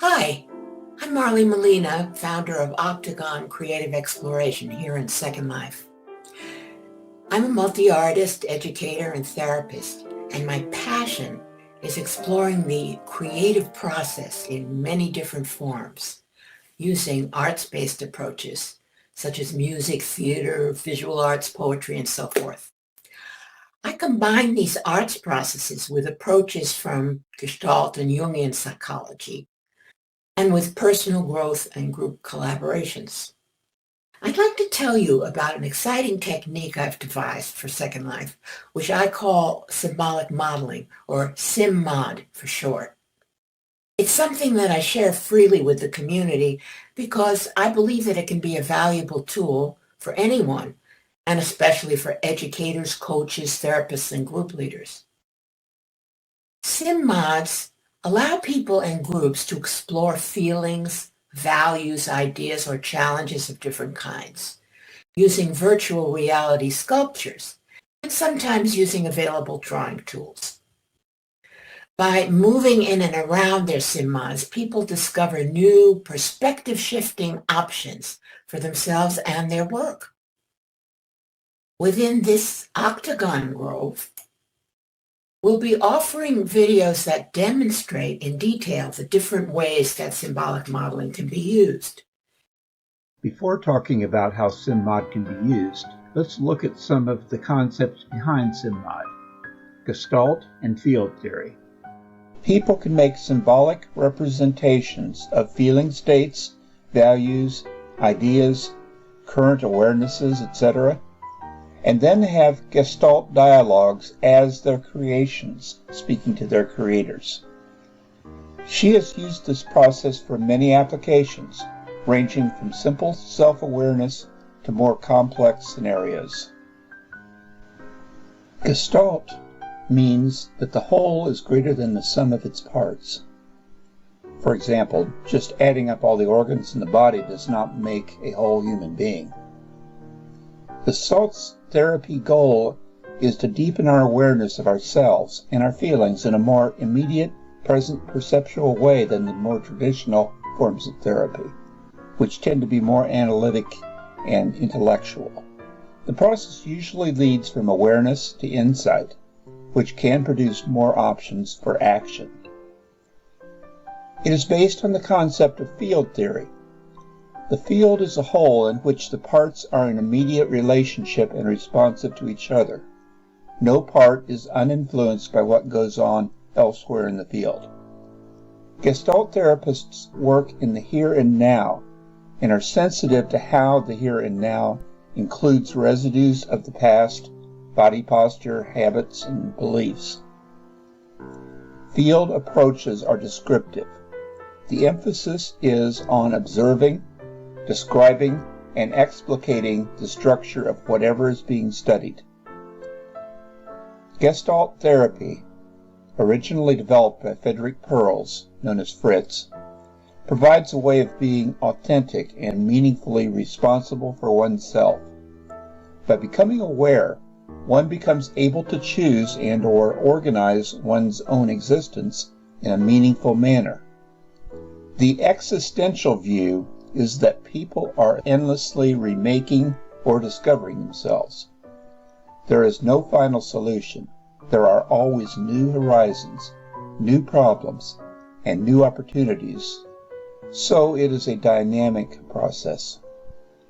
Hi, I'm Marly Milena, founder of Octagon Creative Exploration here in Second Life. I'm a multi-artist, educator, and therapist, and my passion is exploring the creative process in many different forms, using arts-based approaches such as music, theater, visual arts, poetry, and so forth. I combine these arts processes with approaches from Gestalt and Jungian psychology, and with personal growth and group collaborations. I'd like to tell you about an exciting technique I've devised for Second Life, which I call Symbolic Modeling, or SymMod for short. It's something that I share freely with the community because I believe that it can be a valuable tool for anyone, and especially for educators, coaches, therapists, and group leaders. SymMods allow people and groups to explore feelings, values, ideas, or challenges of different kinds, using virtual reality sculptures, and sometimes using available drawing tools. By moving in and around their SymMods, people discover new perspective-shifting options for themselves and their work. Within this Octagon Grove, we'll be offering videos that demonstrate in detail the different ways that symbolic modeling can be used. Before talking about how SymMod can be used, let's look at some of the concepts behind SymMod. Gestalt and Field Theory. People can make symbolic representations of feeling states, values, ideas, current awarenesses, etc., and then have Gestalt dialogues as their creations, speaking to their creators. She has used this process for many applications, ranging from simple self-awareness to more complex scenarios. Gestalt means that the whole is greater than the sum of its parts. For example, just adding up all the organs in the body does not make a whole human being. Gestalt's therapy goal is to deepen our awareness of ourselves and our feelings in a more immediate, present, perceptual way than the more traditional forms of therapy, which tend to be more analytic and intellectual. The process usually leads from awareness to insight, which can produce more options for action. It is based on the concept of field theory. The field is a whole in which the parts are in immediate relationship and responsive to each other. No part is uninfluenced by what goes on elsewhere in the field. Gestalt therapists work in the here and now and are sensitive to how the here and now includes residues of the past, body posture, habits, and beliefs. Field approaches are descriptive. The emphasis is on observing, describing, and explicating the structure of whatever is being studied. Gestalt therapy, originally developed by Frederick Perls, known as Fritz, provides a way of being authentic and meaningfully responsible for oneself. By becoming aware, one becomes able to choose and/or organize one's own existence in a meaningful manner. The existential view is that people are endlessly remaking or discovering themselves. There is no final solution. There are always new horizons, new problems, and new opportunities. So it is a dynamic process.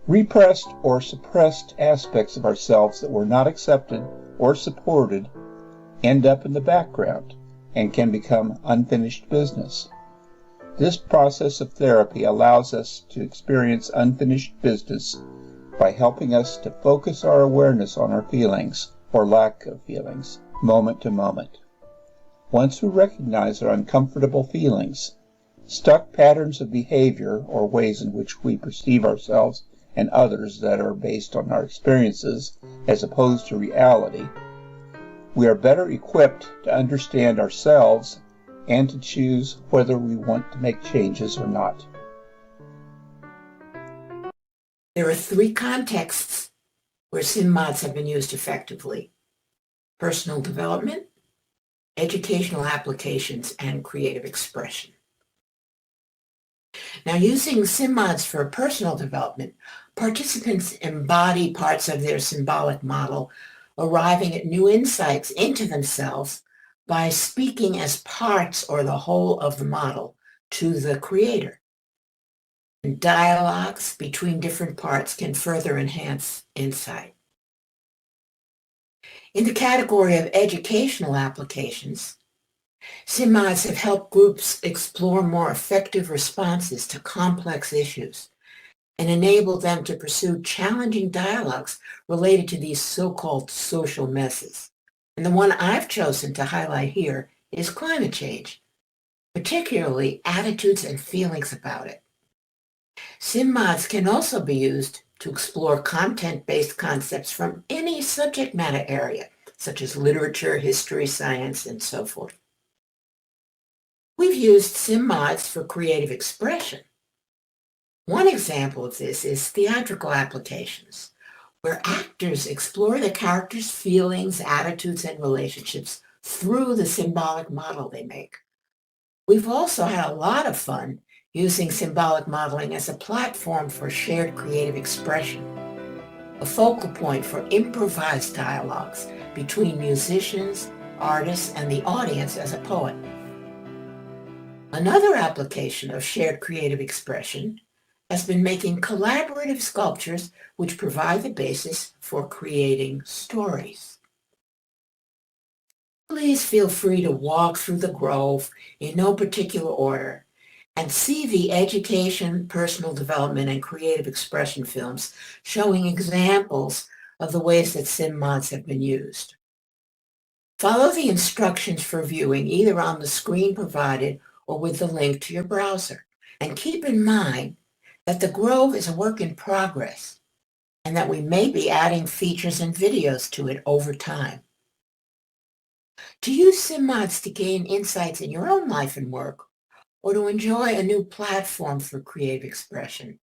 Repressed or suppressed aspects of ourselves that were not accepted or supported end up in the background and can become unfinished business. This process of therapy allows us to experience unfinished business by helping us to focus our awareness on our feelings, or lack of feelings, moment to moment. Once we recognize our uncomfortable feelings, stuck patterns of behavior, or ways in which we perceive ourselves and others that are based on our experiences as opposed to reality, we are better equipped to understand ourselves and to choose whether we want to make changes or not. There are three contexts where SymMods have been used effectively: personal development, educational applications, and creative expression. Now, using SymMods for personal development, participants embody parts of their symbolic model, arriving at new insights into themselves by speaking as parts or the whole of the model to the creator. And dialogues between different parts can further enhance insight. In the category of educational applications, SymMods have helped groups explore more effective responses to complex issues and enable them to pursue challenging dialogues related to these so-called social messes. And the one I've chosen to highlight here is climate change, particularly attitudes and feelings about it. SymMods can also be used to explore content-based concepts from any subject matter area, such as literature, history, science, and so forth. We've used SymMods for creative expression. One example of this is theatrical applications, where actors explore the characters' feelings, attitudes, and relationships through the symbolic model they make. We've also had a lot of fun using symbolic modeling as a platform for shared creative expression, a focal point for improvised dialogues between musicians, artists, and the audience as a poet. Another application of shared creative expression has been making collaborative sculptures which provide the basis for creating stories. Please feel free to walk through the Grove in no particular order and see the education, personal development, and creative expression films showing examples of the ways that SymMods have been used. Follow the instructions for viewing either on the screen provided or with the link to your browser. And keep in mind that the Grove is a work in progress and that we may be adding features and videos to it over time. To use SymMods to gain insights in your own life and work, or to enjoy a new platform for creative expression,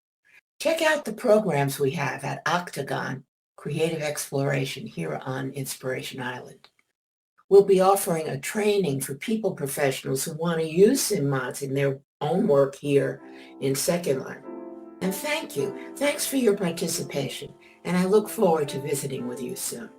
check out the programs we have at Octagon Creative Exploration here on Inspiration Island. We'll be offering a training for people professionals who want to use SymMods in their own work here in Second Life. And thank you. Thanks for your participation, and I look forward to visiting with you soon.